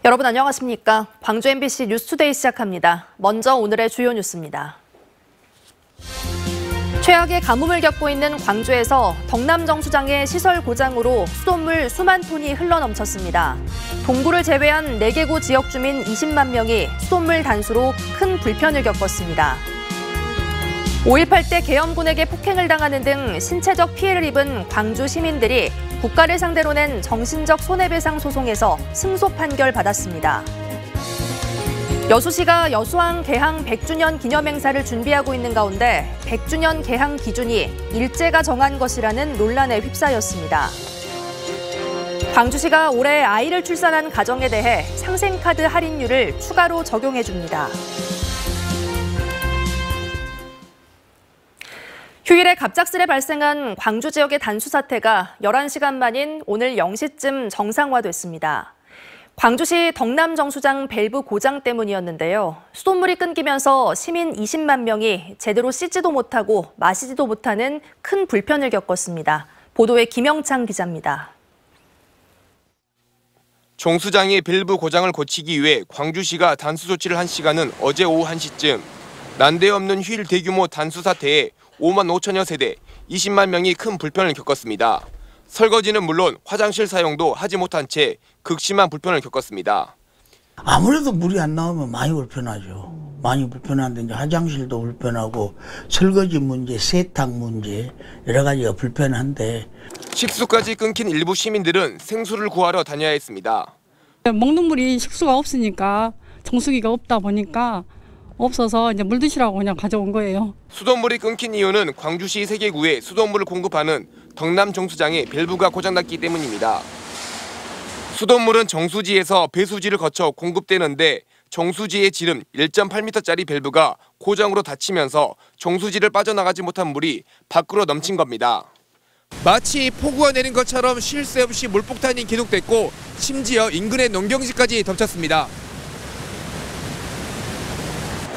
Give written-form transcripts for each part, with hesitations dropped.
여러분 안녕하십니까? 광주 MBC 뉴스투데이 시작합니다. 먼저 오늘의 주요 뉴스입니다. 최악의 가뭄을 겪고 있는 광주에서 덕남정수장의 시설 고장으로 수돗물 수만 톤이 흘러넘쳤습니다. 동구를 제외한 4개구 지역 주민 20만 명이 수돗물 단수로 큰 불편을 겪었습니다. 5.18 때 계엄군에게 폭행을 당하는 등 신체적 피해를 입은 광주 시민들이 국가를 상대로 낸 정신적 손해배상 소송에서 승소 판결 받았습니다. 여수시가 여수항 개항 100주년 기념행사를 준비하고 있는 가운데 100주년 개항 기준이 일제가 정한 것이라는 논란에 휩싸였습니다. 광주시가 올해 아이를 출산한 가정에 대해 상생카드 할인율을 추가로 적용해 줍니다. 휴일에 갑작스레 발생한 광주 지역의 단수 사태가 11시간 만인 오늘 0시쯤 정상화됐습니다. 광주시 덕남정수장 밸브 고장 때문이었는데요. 수돗물이 끊기면서 시민 20만 명이 제대로 씻지도 못하고 마시지도 못하는 큰 불편을 겪었습니다. 보도에 김영창 기자입니다. 정수장의 밸브 고장을 고치기 위해 광주시가 단수 조치를 한 시간은 어제 오후 1시쯤. 난데없는 휴일 대규모 단수 사태에 5만 5천여 세대, 20만 명이 큰 불편을 겪었습니다. 설거지는 물론 화장실 사용도 하지 못한 채 극심한 불편을 겪었습니다. 아무래도 물이 안 나오면 많이 불편하죠. 많이 불편한데 이제 화장실도 불편하고 설거지 문제, 세탁 문제 여러 가지가 불편한데 식수까지 끊긴 일부 시민들은 생수를 구하러 다녀야 했습니다. 먹는 물이 식수가 없으니까 정수기가 없다 보니까 없어서 이제 물 드시라고 그냥 가져온 거예요. 수돗물이 끊긴 이유는 광주시 3개구에 수돗물을 공급하는 덕남정수장의 밸브가 고장났기 때문입니다. 수돗물은 정수지에서 배수지를 거쳐 공급되는데 정수지의 지름 1.8m짜리 밸브가 고장으로 닫히면서 정수지를 빠져나가지 못한 물이 밖으로 넘친 겁니다. 마치 폭우가 내린 것처럼 쉴 새 없이 물폭탄이 계속됐고 심지어 인근의 농경지까지 덮쳤습니다.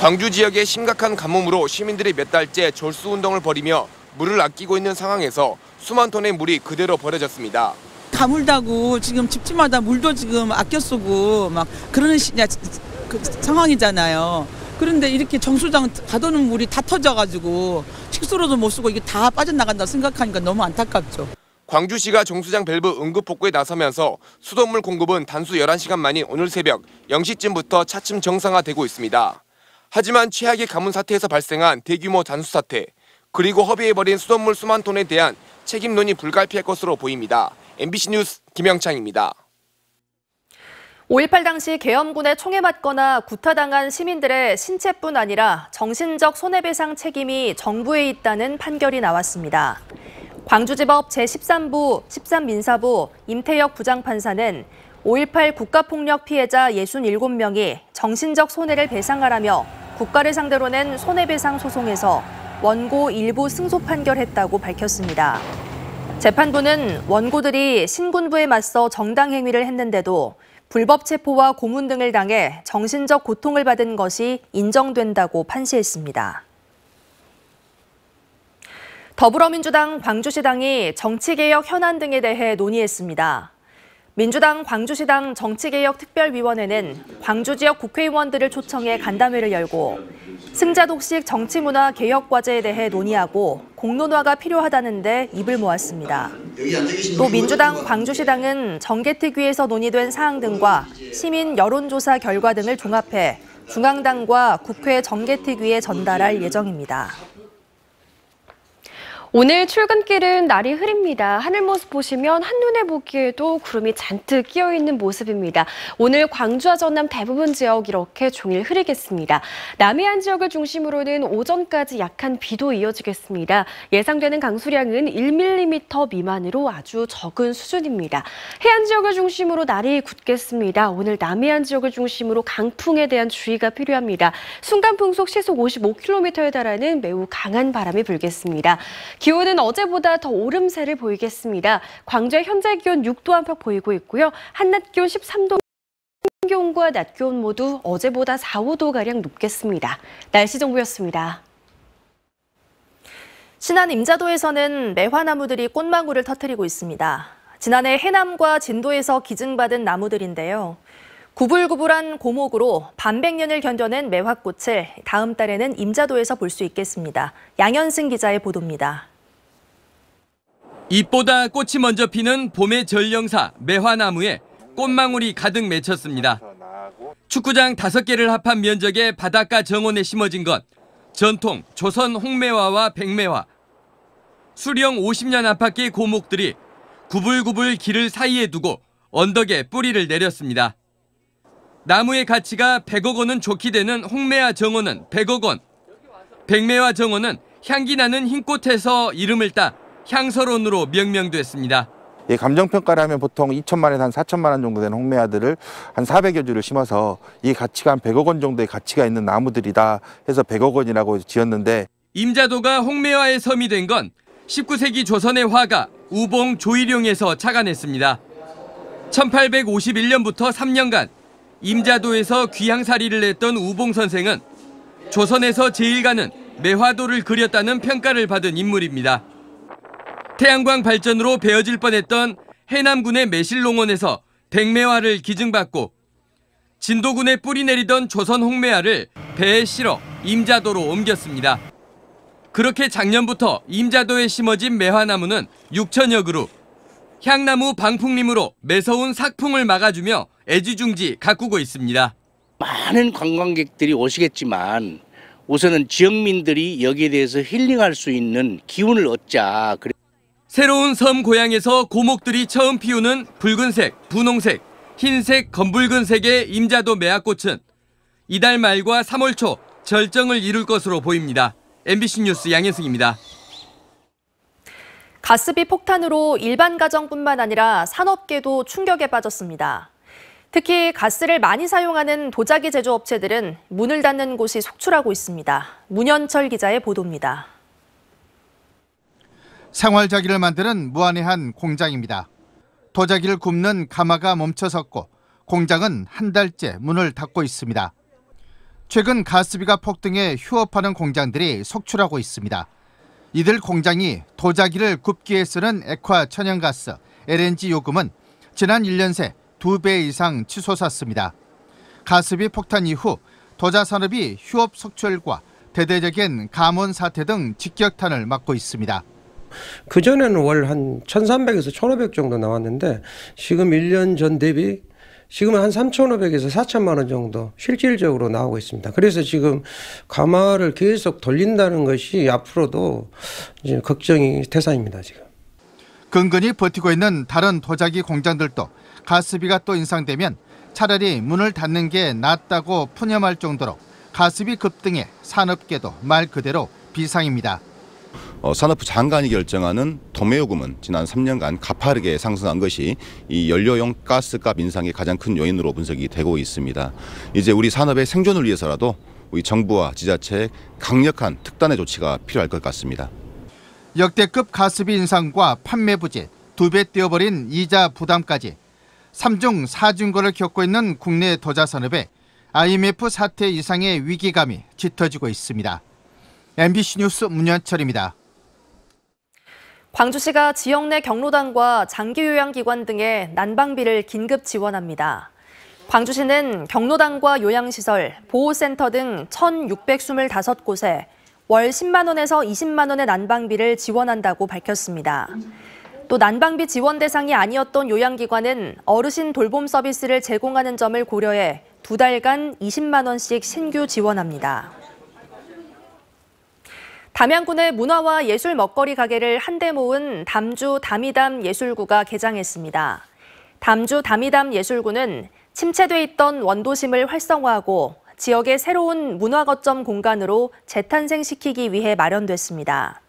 광주 지역의 심각한 가뭄으로 시민들이 몇 달째 절수운동을 벌이며 물을 아끼고 있는 상황에서 수만 톤의 물이 그대로 버려졌습니다. 가물다고 지금 집집마다 물도 지금 아껴 쓰고 막 그런 상황이잖아요. 그런데 이렇게 정수장 가둬놓은 물이 다 터져가지고 식수로도 못 쓰고 이게 다 빠져나간다 생각하니까 너무 안타깝죠. 광주시가 정수장 밸브 응급 복구에 나서면서 수돗물 공급은 단수 11시간 만인 오늘 새벽 0시쯤부터 차츰 정상화되고 있습니다. 하지만 최악의 가뭄 사태에서 발생한 대규모 단수 사태, 그리고 허비해버린 수돗물 수만 톤에 대한 책임론이 불가피할 것으로 보입니다. MBC 뉴스 김영창입니다. 5.18 당시 계엄군에 총에 맞거나 구타당한 시민들의 신체뿐 아니라 정신적 손해배상 책임이 정부에 있다는 판결이 나왔습니다. 광주지법 제13부 13민사부 임태혁 부장판사는 5.18 국가폭력 피해자 67명이 정신적 손해를 배상하라며 국가를 상대로 낸 손해배상 소송에서 원고 일부 승소 판결했다고 밝혔습니다. 재판부는 원고들이 신군부에 맞서 정당 행위를 했는데도 불법 체포와 고문 등을 당해 정신적 고통을 받은 것이 인정된다고 판시했습니다. 더불어민주당 광주시당이 정치개혁 현안 등에 대해 논의했습니다. 민주당 광주시당 정치개혁특별위원회는 광주 지역 국회의원들을 초청해 간담회를 열고 승자 독식 정치문화 개혁 과제에 대해 논의하고 공론화가 필요하다는데 입을 모았습니다. 또 민주당 광주시당은 정개특위에서 논의된 사항 등과 시민 여론조사 결과 등을 종합해 중앙당과 국회 정개특위에 전달할 예정입니다. 오늘 출근길은 날이 흐립니다. 하늘 모습 보시면 한눈에 보기에도 구름이 잔뜩 끼어있는 모습입니다. 오늘 광주와 전남 대부분 지역 이렇게 종일 흐리겠습니다. 남해안 지역을 중심으로는 오전까지 약한 비도 이어지겠습니다. 예상되는 강수량은 1mm 미만으로 아주 적은 수준입니다. 해안 지역을 중심으로 날이 굳겠습니다. 오늘 남해안 지역을 중심으로 강풍에 대한 주의가 필요합니다. 순간 풍속 시속 55km에 달하는 매우 강한 바람이 불겠습니다. 기온은 어제보다 더 오름세를 보이겠습니다. 광주의 현재 기온 6도 안팎 보이고 있고요. 한낮 기온 13도, 기온과 낮 기온 모두 어제보다 4, 5도가량 높겠습니다. 날씨 정보였습니다. 신안 임자도에서는 매화나무들이 꽃망울을 터뜨리고 있습니다. 지난해 해남과 진도에서 기증받은 나무들인데요. 구불구불한 고목으로 반백년을 견뎌낸 매화꽃을 다음 달에는 임자도에서 볼 수 있겠습니다. 양현승 기자의 보도입니다. 잎보다 꽃이 먼저 피는 봄의 전령사 매화나무에 꽃망울이 가득 맺혔습니다. 축구장 5개를 합한 면적의 바닷가 정원에 심어진 건 전통 조선 홍매화와 백매화. 수령 50년 안팎의 고목들이 구불구불 길을 사이에 두고 언덕에 뿌리를 내렸습니다. 나무의 가치가 100억 원은 좋게 되는 홍매화 정원은 100억 원, 백매화 정원은 향기 나는 흰꽃에서 이름을 따 향설원으로 명명됐습니다. 감정평가를 하면 보통 2천만 원에서 한 4천만 원 정도 되는 홍매화들을 한 400여 주를 심어서 이 가치가 한 100억 원 정도의 가치가 있는 나무들이다 해서 100억 원이라고 지었는데, 임자도가 홍매화의 섬이 된 건 19세기 조선의 화가 우봉 조일용에서 착안했습니다. 1851년부터 3년간 임자도에서 귀향살이를 했던 우봉 선생은 조선에서 제일 가는 매화도를 그렸다는 평가를 받은 인물입니다. 태양광 발전으로 베어질 뻔했던 해남군의 매실농원에서 백매화를 기증받고 진도군에 뿌리 내리던 조선 홍매화를 배에 실어 임자도로 옮겼습니다. 그렇게 작년부터 임자도에 심어진 매화나무는 6천여 그루, 향나무 방풍림으로 매서운 삭풍을 막아주며 애지중지 가꾸고 있습니다. 많은 관광객들이 오시겠지만 우선은 지역민들이 여기에 대해서 힐링할 수 있는 기운을 얻자. 새로운 섬 고향에서 고목들이 처음 피우는 붉은색, 분홍색, 흰색, 검붉은색의 임자도 매화꽃은 이달 말과 3월 초 절정을 이룰 것으로 보입니다. MBC 뉴스 양현승입니다. 가스비 폭탄으로 일반 가정뿐만 아니라 산업계도 충격에 빠졌습니다. 특히 가스를 많이 사용하는 도자기 제조업체들은 문을 닫는 곳이 속출하고 있습니다. 문현철 기자의 보도입니다. 생활자기를 만드는 무안의 한 공장입니다. 도자기를 굽는 가마가 멈춰섰고 공장은 한 달째 문을 닫고 있습니다. 최근 가스비가 폭등해 휴업하는 공장들이 속출하고 있습니다. 이들 공장이 도자기를 굽기에 쓰는 액화 천연가스, LNG 요금은 지난 1년 새 2배 이상 치솟았습니다. 가스비 폭탄 이후 도자산업이 휴업 속출과 대대적인 감원 사태 등 직격탄을 맞고 있습니다. 그전에는 월 한 1,300에서 1,500 정도 나왔는데 지금 1년 전 대비 지금은 한 3,500에서 4천만 원 정도 실질적으로 나오고 있습니다. 그래서 지금 가마를 계속 돌린다는 것이 앞으로도 이제 걱정이 대상입니다, 지금. 근근히 버티고 있는 다른 도자기 공장들도 가스비가 또 인상되면 차라리 문을 닫는 게 낫다고 푸념할 정도로 가스비 급등에 산업계도 말 그대로 비상입니다. 산업부 장관이 결정하는 도매요금은 지난 3년간 가파르게 상승한 것이 이 연료용 가스값 인상의 가장 큰 요인으로 분석이 되고 있습니다. 이제 우리 산업의 생존을 위해서라도 우리 정부와 지자체의 강력한 특단의 조치가 필요할 것 같습니다. 역대급 가스비 인상과 판매 부진, 2배 뛰어버린 이자 부담까지 3중 4중고를 겪고 있는 국내 도자산업에 IMF 사태 이상의 위기감이 짙어지고 있습니다. MBC 뉴스 문현철입니다. 광주시가 지역 내 경로당과 장기요양기관 등의 난방비를 긴급 지원합니다. 광주시는 경로당과 요양시설, 보호센터 등 1,625곳에 월 10만 원에서 20만 원의 난방비를 지원한다고 밝혔습니다. 또 난방비 지원 대상이 아니었던 요양기관은 어르신 돌봄 서비스를 제공하는 점을 고려해 2달간 20만 원씩 신규 지원합니다. 담양군의 문화와 예술 먹거리 가게를 한데 모은 담주 담이담 예술구가 개장했습니다. 담주 담이담 예술구는 침체돼 있던 원도심을 활성화하고 지역의 새로운 문화 거점 공간으로 재탄생시키기 위해 마련됐습니다.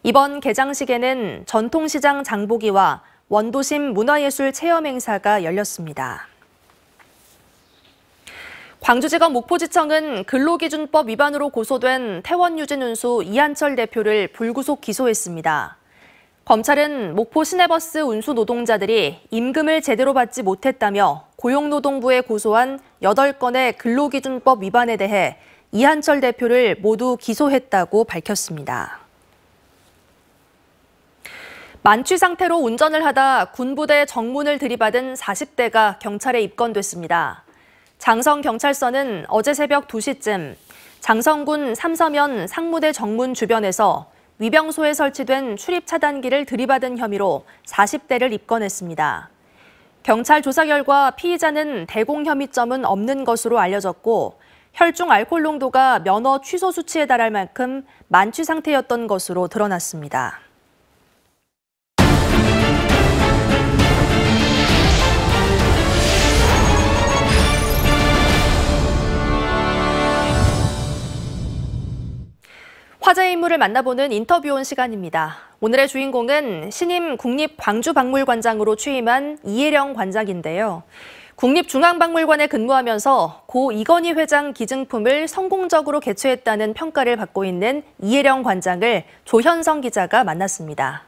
이번 개장식에는 전통시장 장보기와 원도심 문화예술 체험 행사가 열렸습니다. 광주지검 목포지청은 근로기준법 위반으로 고소된 태원유진 운수 이한철 대표를 불구속 기소했습니다. 검찰은 목포 시내버스 운수 노동자들이 임금을 제대로 받지 못했다며 고용노동부에 고소한 8건의 근로기준법 위반에 대해 이한철 대표를 모두 기소했다고 밝혔습니다. 만취 상태로 운전을 하다 군부대 정문을 들이받은 40대가 경찰에 입건됐습니다. 장성경찰서는 어제 새벽 2시쯤 장성군 삼서면 상무대 정문 주변에서 위병소에 설치된 출입 차단기를 들이받은 혐의로 40대를 입건했습니다. 경찰 조사 결과 피의자는 대공 혐의점은 없는 것으로 알려졌고 혈중 알코올 농도가 면허 취소 수치에 달할 만큼 만취 상태였던 것으로 드러났습니다. 화제의 인물을 만나보는 인터뷰 온 시간입니다. 오늘의 주인공은 신임 국립광주박물관장으로 취임한 이혜령 관장인데요. 국립중앙박물관에 근무하면서 고 이건희 회장 기증품을 성공적으로 개최했다는 평가를 받고 있는 이혜령 관장을 조현성 기자가 만났습니다.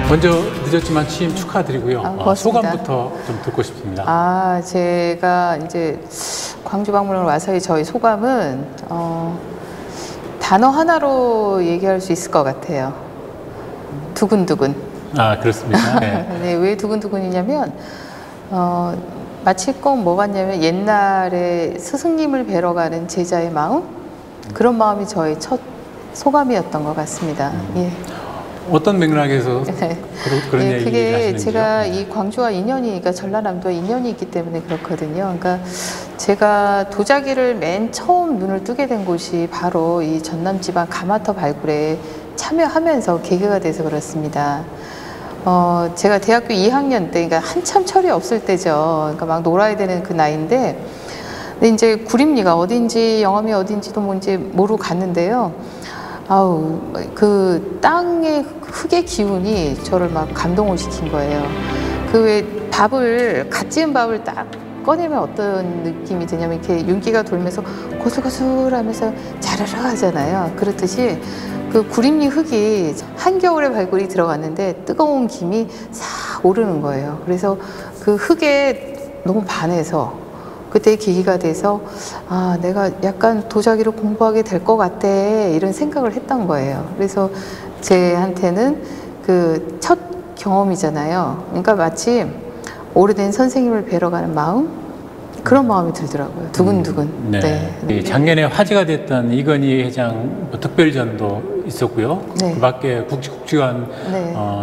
먼저 늦었지만 취임 축하드리고요. 소감부터 좀 듣고 싶습니다. 제가 이제 광주박물관 와서의 저희 소감은 단어 하나로 얘기할 수 있을 것 같아요. 두근두근. 그렇습니까? 네. 네, 왜 두근두근이냐면 마치 꼭 뭐 같냐면 옛날에 스승님을 뵈러 가는 제자의 마음? 그런 마음이 저의 첫 소감이었던 것 같습니다. 예. 어떤 맥락에서 그런 얘기를 그게 하시는지요? 제가 이 광주와 인연이, 그러니까 전라남도와 인연이 있기 때문에 그렇거든요. 그러니까 제가 도자기를 맨 처음 눈을 뜨게 된 곳이 바로 이 전남지방 가마터 발굴에 참여하면서 계기가 돼서 그렇습니다. 제가 대학교 2학년 때, 그러니까 한참 철이 없을 때죠. 그러니까 막 놀아야 되는 그 나이인데, 근데 이제 구림리가 어딘지 영암이 어딘지도 뭔지 모르고 갔는데요. 그 땅의 흙의 기운이 저를 막 감동을 시킨 거예요. 그 왜 밥을, 갓 지은 밥을 딱 꺼내면 어떤 느낌이 드냐면 이렇게 윤기가 돌면서 고슬고슬하면서 자르르 하잖아요. 그렇듯이 그 구림리 흙이 한겨울에 발굴이 들어갔는데 뜨거운 김이 싹 오르는 거예요. 그래서 그 흙에 너무 반해서 그때 계기가 돼서 내가 약간 도자기를 공부하게 될 것 같아, 이런 생각을 했던 거예요. 그래서 제한테는 그 첫 경험이잖아요. 그러니까 마치 오래된 선생님을 뵈러 가는 마음? 그런 마음이 들더라고요. 두근두근. 네. 작년에 화제가 됐던 이건희 회장 특별전도 있었고요. 네. 그 밖에 국지관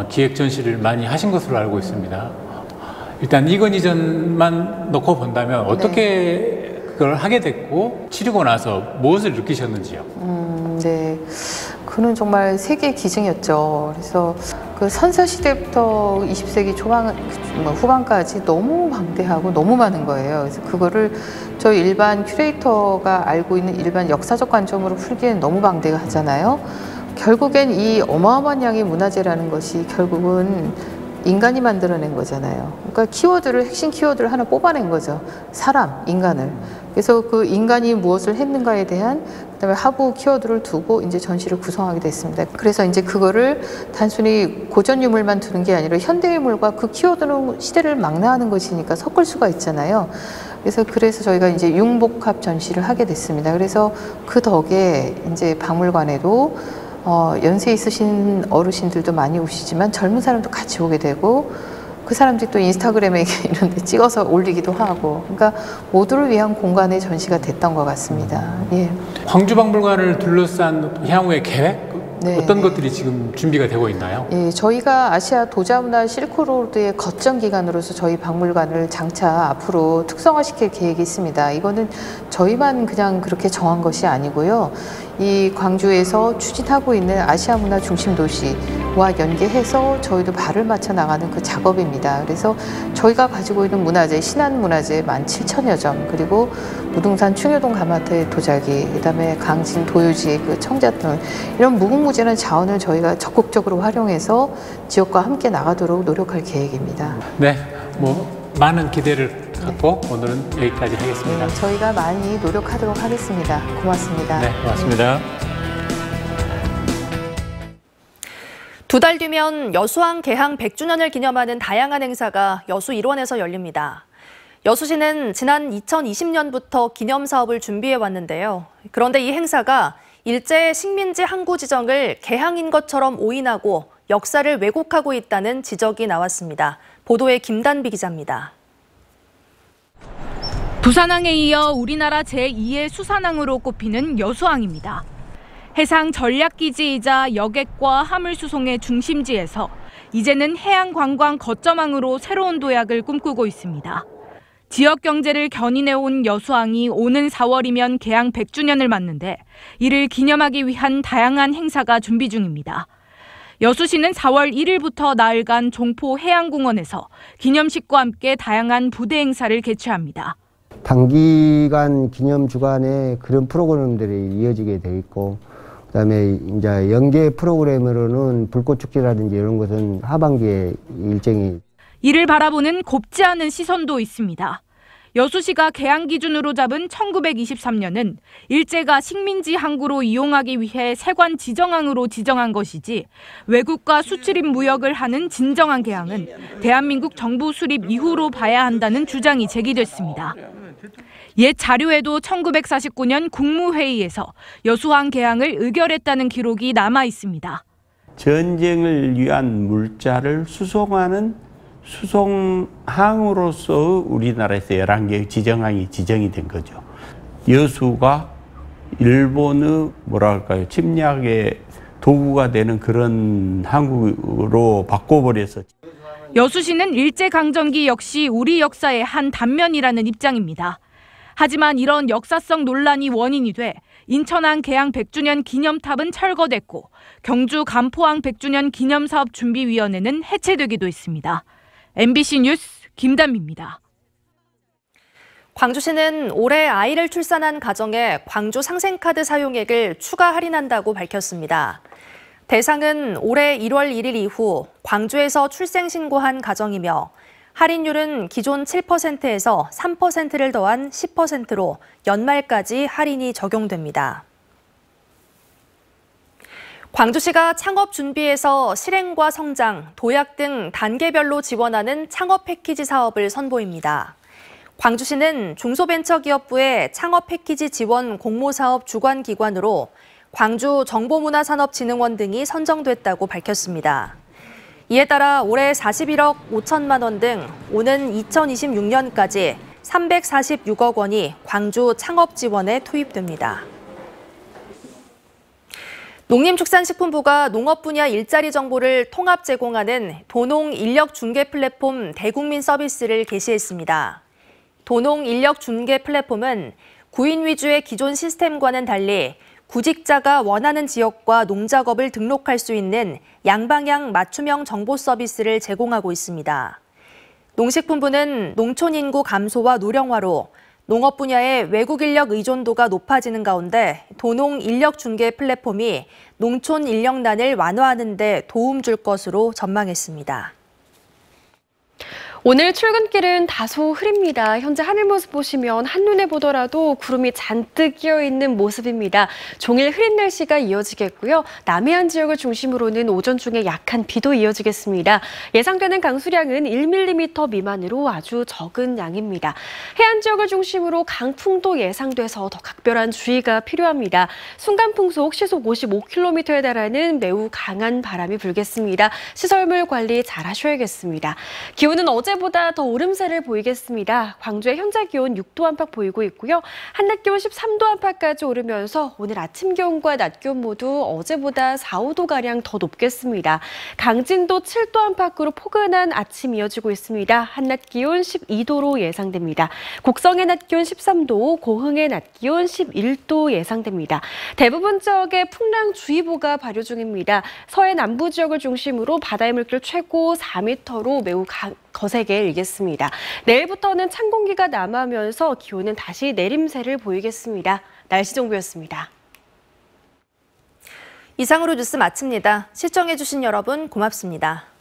기획 전시를 많이 하신 것으로 알고 있습니다. 일단 이건희전만 놓고 본다면 어떻게 그걸 하게 됐고 치르고 나서 무엇을 느끼셨는지요? 네, 그는 정말 세계 기증이었죠. 그래서 그 선사시대부터 20세기 후반까지 너무 방대하고 너무 많은 거예요. 그래서 그거를 저희 일반 큐레이터가 알고 있는 일반 역사적 관점으로 풀기엔 너무 방대하잖아요. 결국엔 이 어마어마한 양의 문화재라는 것이 결국은 인간이 만들어낸 거잖아요. 그러니까 키워드를, 핵심 키워드를 하나 뽑아낸 거죠. 사람, 인간을. 그래서 그 인간이 무엇을 했는가에 대한 그다음에 하부 키워드를 두고 이제 전시를 구성하게 됐습니다. 그래서 이제 그거를 단순히 고전 유물만 두는 게 아니라 현대 유물과 그 키워드는 시대를 망라하는 것이니까 섞을 수가 있잖아요. 그래서 저희가 이제 융복합 전시를 하게 됐습니다. 그래서 그 덕에 이제 박물관에도 연세 있으신 어르신들도 많이 오시지만 젊은 사람도 같이 오게 되고 그 사람들이 또 인스타그램에 이런 데 찍어서 올리기도 하고, 그러니까 모두를 위한 공간의 전시가 됐던 것 같습니다. 예. 광주박물관을 둘러싼 향후의 계획? 어떤 것들이 지금 준비가 되고 있나요? 예, 저희가 아시아 도자문화 실크로드의 거점 기관으로서 저희 박물관을 장차 앞으로 특성화시킬 계획이 있습니다. 이거는 저희만 그냥 그렇게 정한 것이 아니고요. 이 광주에서 추진하고 있는 아시아 문화 중심 도시와 연계해서 저희도 발을 맞춰 나가는 그 작업입니다. 그래서 저희가 가지고 있는 문화재, 신안 문화재 17,000여 점, 그리고 무등산 충효동 가마터의 도자기, 그다음에 강진 도유지 그 청자등, 이런 무궁무진한 자원을 저희가 적극적으로 활용해서 지역과 함께 나가도록 노력할 계획입니다. 네, 많은 기대를 갖고 오늘은 여기까지 하겠습니다. 네, 저희가 많이 노력하도록 하겠습니다. 고맙습니다. 네, 고맙습니다. 두 달 뒤면 여수항 개항 100주년을 기념하는 다양한 행사가 여수 일원에서 열립니다. 여수시는 지난 2020년부터 기념 사업을 준비해 왔는데요. 그런데 이 행사가 일제의 식민지 항구 지정을 개항인 것처럼 오인하고 역사를 왜곡하고 있다는 지적이 나왔습니다. 보도에 김단비 기자입니다. 부산항에 이어 우리나라 제2의 수산항으로 꼽히는 여수항입니다. 해상 전략기지이자 여객과 화물 수송의 중심지에서 이제는 해양 관광 거점항으로 새로운 도약을 꿈꾸고 있습니다. 지역 경제를 견인해온 여수항이 오는 4월이면 개항 100주년을 맞는데 이를 기념하기 위한 다양한 행사가 준비 중입니다. 여수시는 4월 1일부터 나흘간 종포 해양공원에서 기념식과 함께 다양한 부대 행사를 개최합니다. 단기간 기념 주간에 그런 프로그램들이 이어지게 돼 있고, 그다음에 이제 연계 프로그램으로는 불꽃축제라든지 이런 것은 하반기에 일정이. 이를 바라보는 곱지 않은 시선도 있습니다. 여수시가 개항 기준으로 잡은 1923년은 일제가 식민지 항구로 이용하기 위해 세관 지정항으로 지정한 것이지 외국과 수출입 무역을 하는 진정한 개항은 대한민국 정부 수립 이후로 봐야 한다는 주장이 제기됐습니다. 옛 자료에도 1949년 국무회의에서 여수항 개항을 의결했다는 기록이 남아 있습니다. 전쟁을 위한 물자를 수송하는 수송항으로서 우리나라에서 11개의 지정항이 지정이 된 거죠. 여수가 일본의 침략의 도구가 되는 그런 항구로 바꿔버려서. 여수시는 일제강점기 역시 우리 역사의 한 단면이라는 입장입니다. 하지만 이런 역사성 논란이 원인이 돼 인천항 개항 100주년 기념탑은 철거됐고 경주 간포항 100주년 기념사업준비위원회는 해체되기도 했습니다. MBC 뉴스 김단비입니다. 광주시는 올해 아이를 출산한 가정에 광주 상생카드 사용액을 추가 할인한다고 밝혔습니다. 대상은 올해 1월 1일 이후 광주에서 출생신고한 가정이며 할인율은 기존 7%에서 3%를 더한 10%로 연말까지 할인이 적용됩니다. 광주시가 창업 준비에서 실행과 성장, 도약 등 단계별로 지원하는 창업 패키지 사업을 선보입니다. 광주시는 중소벤처기업부의 창업 패키지 지원 공모사업 주관기관으로 광주정보문화산업진흥원 등이 선정됐다고 밝혔습니다. 이에 따라 올해 41억 5천만 원 등 오는 2026년까지 346억 원이 광주 창업 지원에 투입됩니다. 농림축산식품부가 농업 분야 일자리 정보를 통합 제공하는 도농 인력 중개 플랫폼 대국민 서비스를 개시했습니다. 도농 인력 중개 플랫폼은 구인 위주의 기존 시스템과는 달리 구직자가 원하는 지역과 농작업을 등록할 수 있는 양방향 맞춤형 정보 서비스를 제공하고 있습니다. 농식품부는 농촌 인구 감소와 노령화로 농업 분야의 외국 인력 의존도가 높아지는 가운데 도농 인력 중개 플랫폼이 농촌 인력난을 완화하는 데 도움 줄 것으로 전망했습니다. 오늘 출근길은 다소 흐립니다. 현재 하늘 모습 보시면 한눈에 보더라도 구름이 잔뜩 끼어있는 모습입니다. 종일 흐린 날씨가 이어지겠고요. 남해안 지역을 중심으로는 오전 중에 약한 비도 이어지겠습니다. 예상되는 강수량은 1mm 미만으로 아주 적은 양입니다. 해안 지역을 중심으로 강풍도 예상돼서 더 각별한 주의가 필요합니다. 순간풍속 시속 55km에 달하는 매우 강한 바람이 불겠습니다. 시설물 관리 잘 하셔야겠습니다. 기온은 어제보다 더 오름세를 보이겠습니다. 광주의 현재 기온 6도 안팎 보이고 있고요. 한낮 기온 13도 안팎까지 오르면서 오늘 아침 기온과 낮 기온 모두 어제보다 4, 5도가량 더 높겠습니다. 강진도 7도 안팎으로 포근한 아침 이어지고 있습니다. 한낮 기온 12도로 예상됩니다. 곡성의 낮 기온 13도, 고흥의 낮 기온 11도 예상됩니다. 대부분 지역에 풍랑주의보가 발효 중입니다. 서해 남부 지역을 중심으로 바다의 물길 최고 4m로 매우 거세게 일겠습니다. 내일부터는 찬 공기가 남하면서 기온은 다시 내림세를 보이겠습니다. 날씨 정보였습니다. 이상으로 뉴스 마칩니다. 시청해주신 여러분 고맙습니다.